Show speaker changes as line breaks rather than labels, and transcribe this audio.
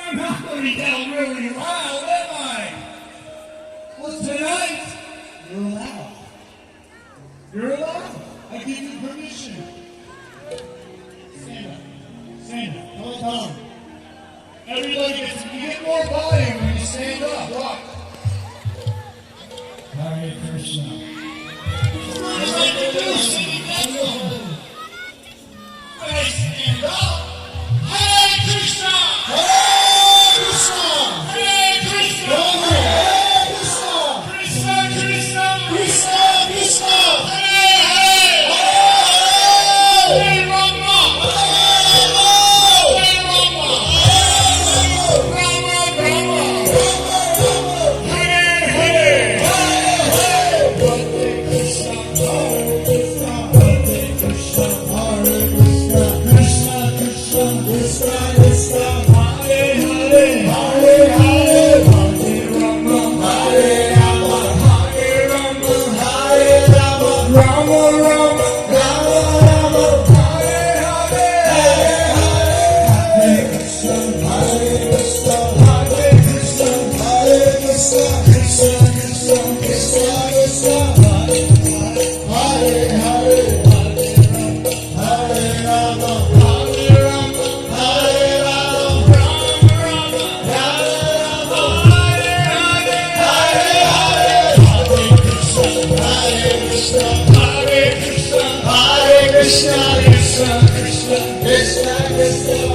I'm not going to yell really loud, am I? Well, tonight, you're allowed. You're allowed. I give you permission. Stand up. Stand up. Hold on. Everybody gets, you get more volume when you stand up. Rock. Hare Krishna. What I like to do is sing it that song. When I stand up, Hare Krishna! Hare Krishna! Hare Krishna! Hare Krishna! Krishna Krishna! Krishna Krishna! Hare Hare! Hare Hare! Hare Rama! Hare Rama! Hare Rama! Rama Rama! Hare Hare! Hare Hare! Hare Krishna! Hare Krishna! Hare Krishna! Hare Krishna! Krishna Krishna! Krishna Krishna! Hare Hare! Hare Hare! Hare Rama! Hare Rama! Hare Rama! Hare Rama! Rama Rama! Rama Rama! Hare Hare! Hare Krishna! Hare Krishna! Hare Krishna! Hare Krishna! Krishna Krishna! Krishna Krishna! Hare Hare! Hare Rama! Hare Rama! Hare Rama! Rama Rama! Rama Hare Hare! Hare Hare! Hare Krishna! Hare Krishna! Hare Krishna! Hare Krishna! Krishna Krishna! Krishna Krishna!